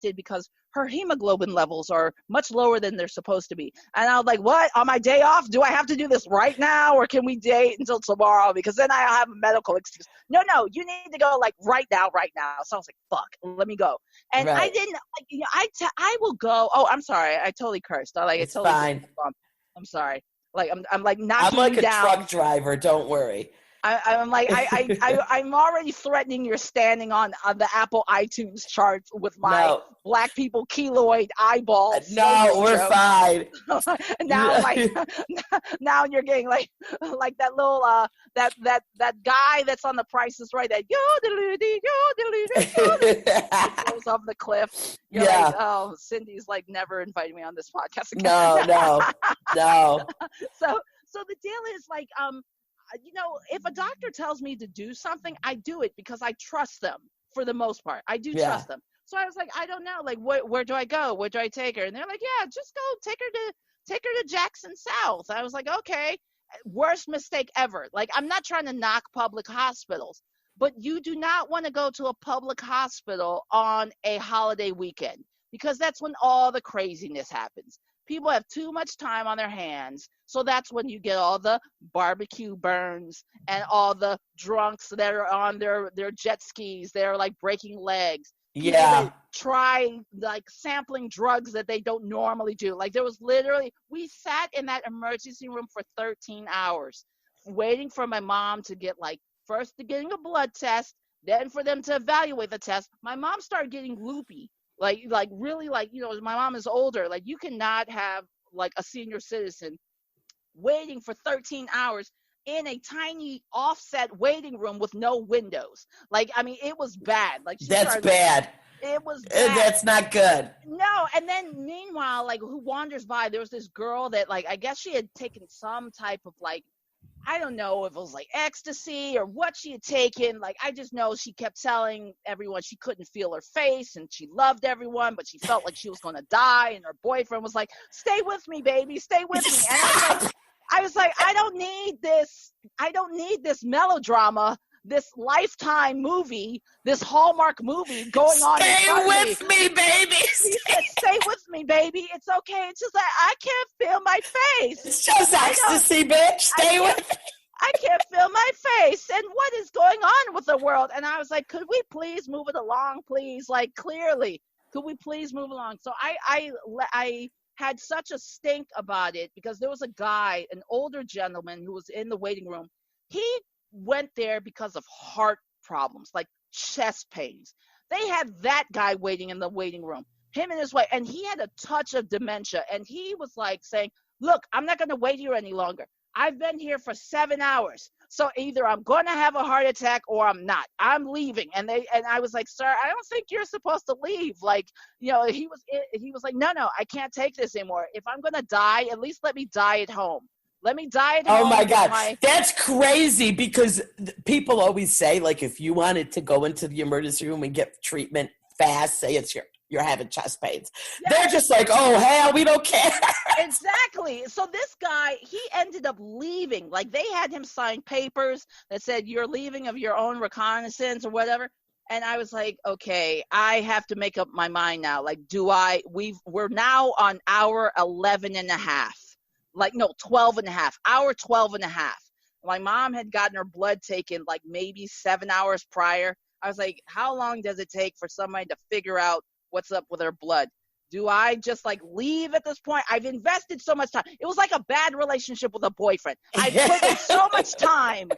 affected because her hemoglobin levels are much lower than they're supposed to be. And I was like, what? On my day off, do I have to do this right now, or can we date until tomorrow? Because then I have a medical excuse. No, you need to go like right now. So I was like, fuck, let me go. And I didn't, like, you know, I will go. Oh, I'm sorry. I totally cursed. It's fine. I'm sorry. Like, I'm like knocking I'm like you a down. truck driver. Don't worry. I'm like, I'm already threatening your standing on the Apple iTunes charts with my black people keloid eyeballs. No, we're fine. Now you're getting like that little that guy that's on The Price is Right, that goes off the cliff. You're like, oh, Cindy's like never invited me on this podcast again. No. So the deal is like, you know, if a doctor tells me to do something, I do it because I trust them for the most part. I do trust them. So I was like, I don't know, like, where do I go? Where do I take her? And they're like, yeah, just go take her to Jackson South. I was like, okay. Worst mistake ever. Like, I'm not trying to knock public hospitals, but you do not want to go to a public hospital on a holiday weekend, because that's when all the craziness happens. People have too much time on their hands. So that's when you get all the barbecue burns and all the drunks that are on their jet skis. They're like breaking legs. People that try like sampling drugs that they don't normally do. Like, there was literally, we sat in that emergency room for 13 hours waiting for my mom to get, like, first to getting a blood test, then for them to evaluate the test. My mom started getting loopy. Like really, like, you know, my mom is older. Like, you cannot have like a senior citizen waiting for 13 hours in a tiny offset waiting room with no windows. Like, I mean, it was bad. Like, that's bad. It was bad. That's not good. No, and then meanwhile, like, who wanders by, there was this girl that, like, I guess she had taken some type of, like, I don't know if it was like ecstasy or what she had taken. Like, I just know she kept telling everyone she couldn't feel her face and she loved everyone, but she felt like she was going to die. And her boyfriend was like, stay with me, baby, stay with me. And I was like, I don't need this melodrama, this Lifetime movie, this Hallmark movie going on. Stay with me, baby. She said, stay with me, baby. It's okay. It's just like, I can't feel my face. It's just ecstasy, bitch. Stay with me. I can't feel my face. And what is going on with the world? And I was like, could we please move it along, please? Like, clearly, could we please move along? So I had such a stink about it because there was a guy, an older gentleman who was in the waiting room. He went there because of heart problems, like chest pains. They had that guy waiting in the waiting room, him and his wife, and he had a touch of dementia. And he was like saying, look, I'm not going to wait here any longer. I've been here for 7 hours. So either I'm going to have a heart attack or I'm not. I'm leaving. And I was like, sir, I don't think you're supposed to leave. Like, you know, he was like, no, I can't take this anymore. If I'm going to die, at least let me die at home. Let me die at home. Oh, my God. That's crazy, because people always say, like, if you wanted to go into the emergency room and get treatment fast, say it's you're having chest pains. Yeah. They're just like, oh, hell, we don't care. Exactly. So this guy, he ended up leaving. Like, they had him sign papers that said you're leaving of your own reconnaissance or whatever. And I was like, okay, I have to make up my mind now. Like, we're now on hour 11 and a half. Like, no, 12 and a half. Hour 12 and a half. My mom had gotten her blood taken like maybe 7 hours prior. I was like, how long does it take for somebody to figure out what's up with her blood? Do I just like leave at this point? I've invested so much time. It was like a bad relationship with a boyfriend. I put in so much time.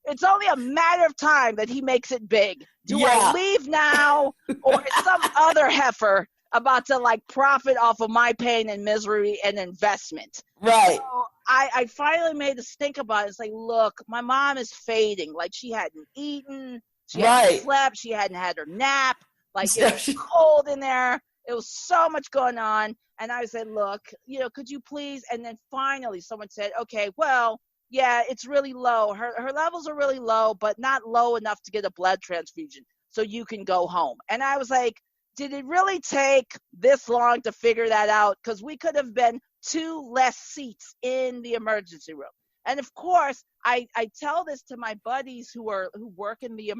It's only a matter of time that he makes it big. Do I leave now, or is some other heifer about to like profit off of my pain and misery and investment? Right. So I finally made a stink about it. It's like, look, my mom is fading. Like, she hadn't eaten. She hadn't slept. She hadn't had her nap. Like, it was cold in there. It was so much going on. And I said, look, you know, could you please? And then finally someone said, okay, well, yeah, it's really low. Her levels are really low, but not low enough to get a blood transfusion. So you can go home. And I was like, did it really take this long to figure that out? Because we could have been 2 less seats in the emergency room. And of course, I tell this to my buddies who work in the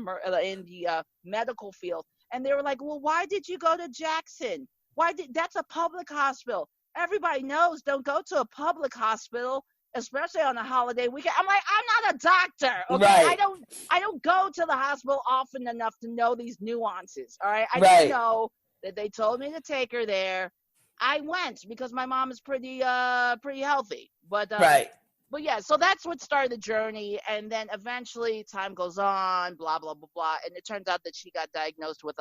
medical field. And they were like, well, why did you go to Jackson? That's a public hospital. Everybody knows don't go to a public hospital, especially on a holiday weekend. I'm like, I'm not a doctor. Okay. Right. I don't go to the hospital often enough to know these nuances. All right. I Right. just know that they told me to take her there. I went because my mom is pretty healthy. But right. But yeah, so that's what started the journey. And then eventually time goes on, blah, blah, blah, blah. And it turns out that she got diagnosed with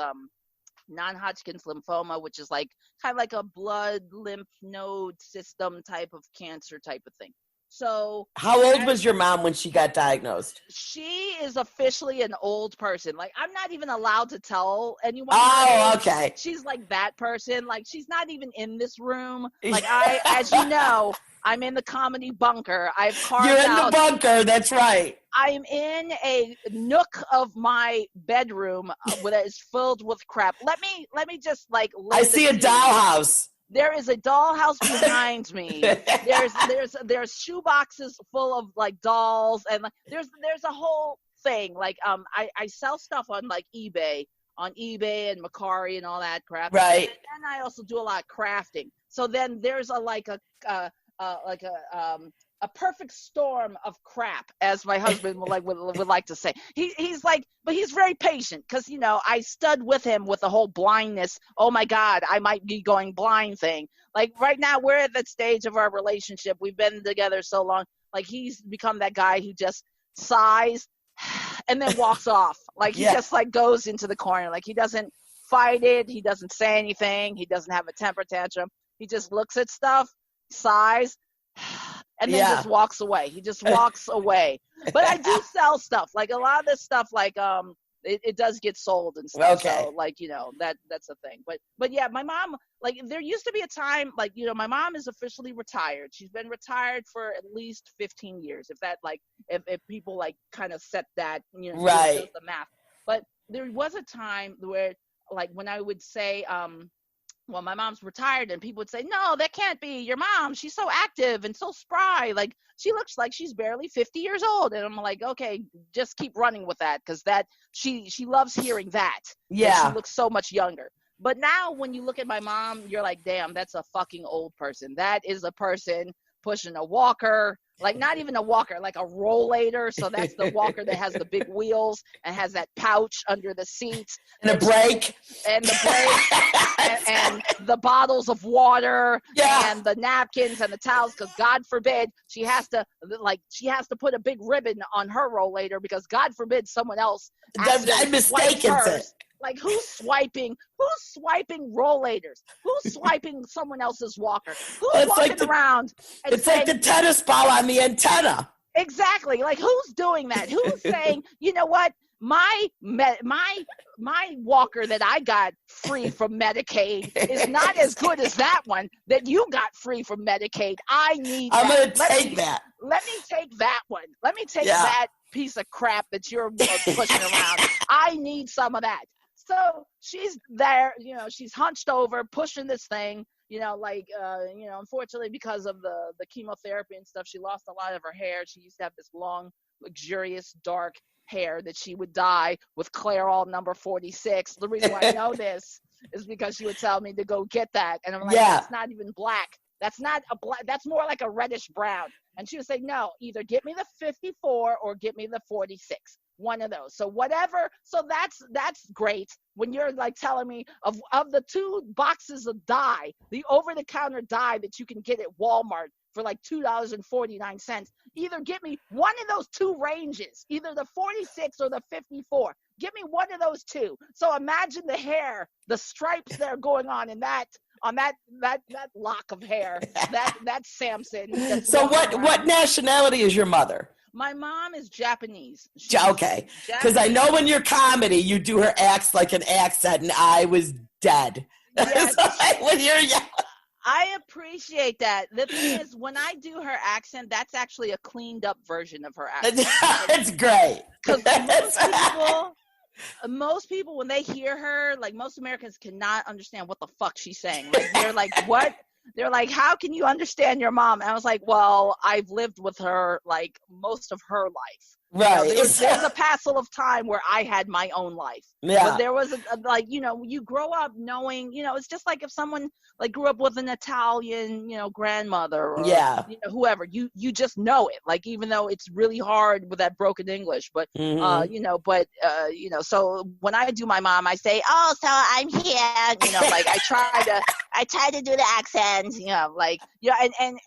non-Hodgkin's lymphoma, which is like kind of like a blood lymph node system type of cancer type of thing. So how old was your mom when she got diagnosed? She is officially an old person. Like, I'm not even allowed to tell anyone. Oh, okay. She's like that person. Like, she's not even in this room. Like, as you know, I'm in the comedy bunker. I've carved out. You're in the bunker. That's right. I'm in a nook of my bedroom that is filled with crap. Let me just like. I see a dollhouse. There is a dollhouse behind me. There's shoe boxes full of like dolls, and like, there's a whole thing. Like I sell stuff on like eBay and Macari and all that crap. Right. And I also do a lot of crafting. So then there's a perfect storm of crap, as my husband would like to say. He's like, but he's very patient because, you know, I stood with him with the whole blindness. Oh my God, I might be going blind thing. Like right now we're at that stage of our relationship. We've been together so long. Like he's become that guy who just sighs and then walks off. Like he just like goes into the corner. Like he doesn't fight it. He doesn't say anything. He doesn't have a temper tantrum. He just looks at stuff, sighs, and then just walks away. He just walks away. But I do sell stuff. Like a lot of this stuff, like it does get sold and stuff. Okay. So like, you know, that's a thing. But yeah, my mom, like there used to be a time, like, you know, my mom is officially retired. She's been retired for at least 15 years. If that like if people like kind of set that, you know, right, the math. But there was a time where like when I would say well, my mom's retired, and people would say, no, that can't be your mom. She's so active and so spry. Like, she looks like she's barely 50 years old. And I'm like, okay, just keep running with that, because that she loves hearing that. Yeah. That she looks so much younger. But now when you look at my mom, you're like, damn, that's a fucking old person. That is a person pushing a walker, like not even a walker, like a rollator. So that's the walker that has the big wheels and has that pouch under the seats. And the brake. And the brake. and the bottles of water. Yeah. And the napkins and the towels, because God forbid she has to put a big ribbon on her rollator, because God forbid someone else I'm mistaken. Like who's swiping rollators? Who's swiping someone else's walker? Who's walking around? It's like the tennis ball on the antenna. Exactly. Like who's doing that? Who's saying, you know what? My walker that I got free from Medicaid is not as good as that one that you got free from Medicaid. I'm going to take that. Let me take that one. Let me take that piece of crap that you're pushing around. I need some of that. So she's there, you know, she's hunched over, pushing this thing, you know, like, you know, unfortunately because of the chemotherapy and stuff, she lost a lot of her hair. She used to have this long, luxurious, dark hair that she would dye with Clairol number 46. The reason why I know this is because she would tell me to go get that. And I'm like, that's not even black. That's not a black, that's more like a reddish brown. And she would say, no, either get me the 54 or get me the 46. One of those. So whatever. So that's great. When you're like telling me of the 2 boxes of dye, the over-the-counter dye that you can get at Walmart for like $2.49, either get me one of those 2 ranges, either the 46 or the 54. Give me one of those 2. So imagine the hair, the stripes that are going on in that lock of hair, that Samson. So what nationality is your mother? My mom is Japanese. Okay, because I know in your comedy you do her acts like an accent, and I was dead. Yes. When you're young. I appreciate that. The thing is, when I do her accent, that's actually a cleaned up version of her accent. It's great. Because most people, when they hear her, like most Americans cannot understand what the fuck she's saying. Like, they're like, what? They're like, how can you understand your mom? And I was like, well, I've lived with her like most of her life. Right. There's a passel of time where I had my own life. Yeah. But there was like, you grow up knowing, it's just like if someone like grew up with an Italian, grandmother or whoever, you just know it. Like, even though it's really hard with that broken English, but so when I do my mom, I say, "Oh, so I'm here," like I try to do the accent,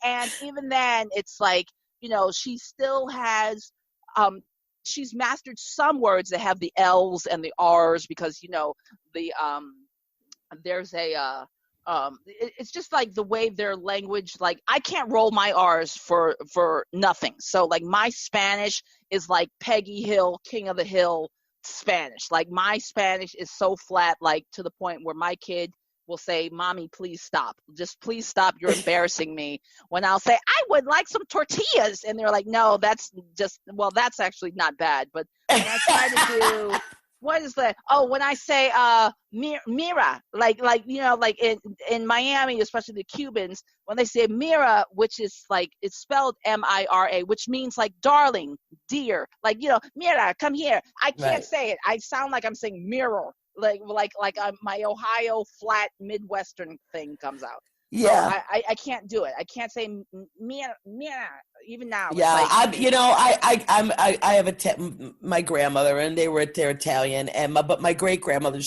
and even then it's like, she still has she's mastered some words that have the L's and the R's because the there's a it's just like the way their language, like I can't roll my R's for nothing. So like my Spanish is like Peggy Hill, King of the Hill Spanish. Like my Spanish is so flat, like to the point where my kid will say, "Mommy, please stop. Just please stop. You're embarrassing me." When I'll say, "I would like some tortillas." And they're like, "No, that's actually not bad." But when I try to do, what is that? Oh, when I say, mira, like in Miami, especially the Cubans, when they say mira, which is like, it's spelled Mira, which means like darling, dear, like, mira, come here. I can't say it. I sound like I'm saying mirror. Like my Ohio flat Midwestern thing comes out. Yeah. So I can't do it. I can't say mira even now. Yeah, I have my grandmother, and they're Italian, but my great grandmother,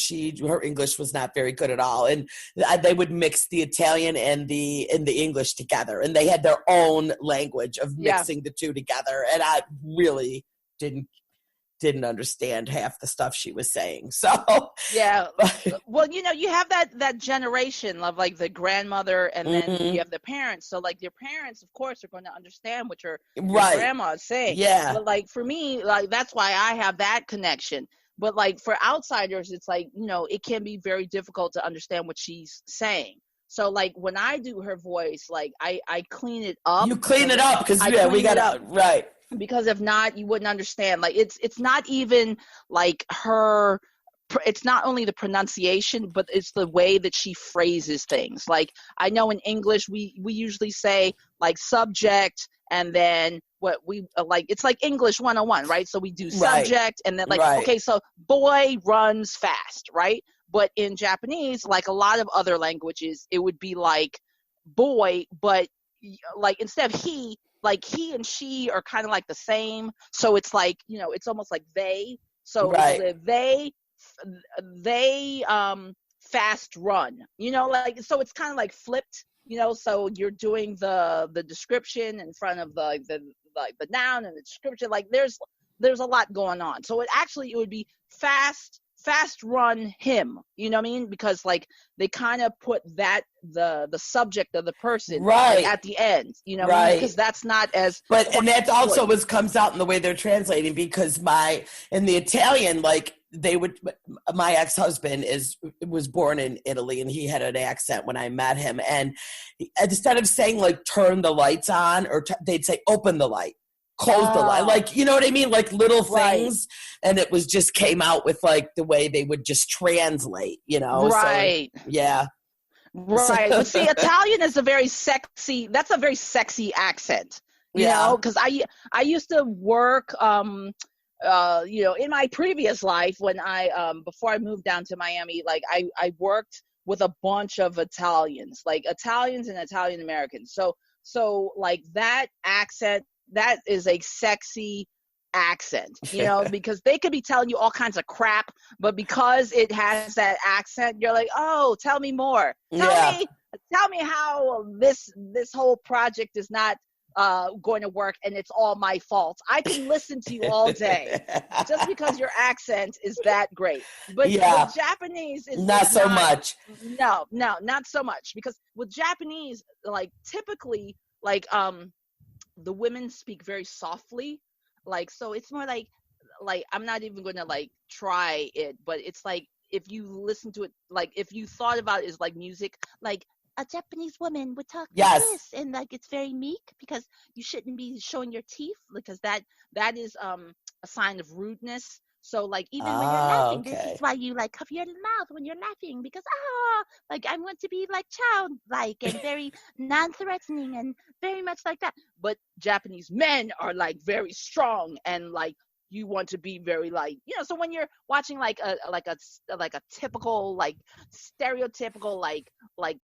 her English was not very good at all, and they would mix the Italian and the English together, and they had their own language of mixing the two together, and I really didn't understand half the stuff she was saying. So well, you have that generation of like the grandmother, and then you have the parents. So like your parents, of course, are going to understand what your grandma is saying. Yeah. But like for me, like that's why I have that connection. But like for outsiders, it's like, it can be very difficult to understand what she's saying. So like when I do her voice, like I clean it up. You clean it up because we got to, right. Because if not, you wouldn't understand. Like it's not even like it's not only the pronunciation, but it's the way that she phrases things. Like I know in English we usually say like subject, and then what we like, it's like English 101, right? So we do subject, and then like okay, so boy runs fast, right? But in Japanese, like a lot of other languages, it would be like boy, but like instead of he, like he and she are kind of like the same. So it's like, it's almost like they. So they fast run, like, so it's kind of like flipped, so you're doing the description in front of the noun and the description. Like there's a lot going on. So it would be fast run him, you know what I mean? Because like they kind of put that the subject of the person like, at the end, what I mean? Because that's not as and that also comes out in the way they're translating, because in the Italian, like my ex-husband was born in Italy, and he had an accent when I met him, and instead of saying like turn the lights on, or they'd say open the light, close the light, like, you know what I mean? Like little things. And it was just came out with like the way they would just translate, Right. So, yeah. Right. But see, Italian is a very sexy accent, you know, because I used to work, in my previous life when before I moved down to Miami, like I worked with a bunch of Italians, like Italians and Italian Americans. So like that accent, that is a sexy accent, because they could be telling you all kinds of crap, but because it has that accent, you're like, oh, tell me more. Tell me how this whole project is not going to work, and it's all my fault. I can listen to you all day just because your accent is that great. But with Japanese is not so much. No, not so much, because with Japanese, like typically, like the women speak very softly, like, so it's more like I'm not even going to like try it, but it's like if you listen to it, like if you thought about it as like music, like a Japanese woman would talk like this, and like it's very meek, because you shouldn't be showing your teeth, because that is a sign of rudeness. So like even when you're laughing, this is why you like cover your mouth when you're laughing, because like I want to be like childlike and very non-threatening and very much like that. But Japanese men are like very strong and like you want to be very like, you know, so when you're watching like a typical, like stereotypical, like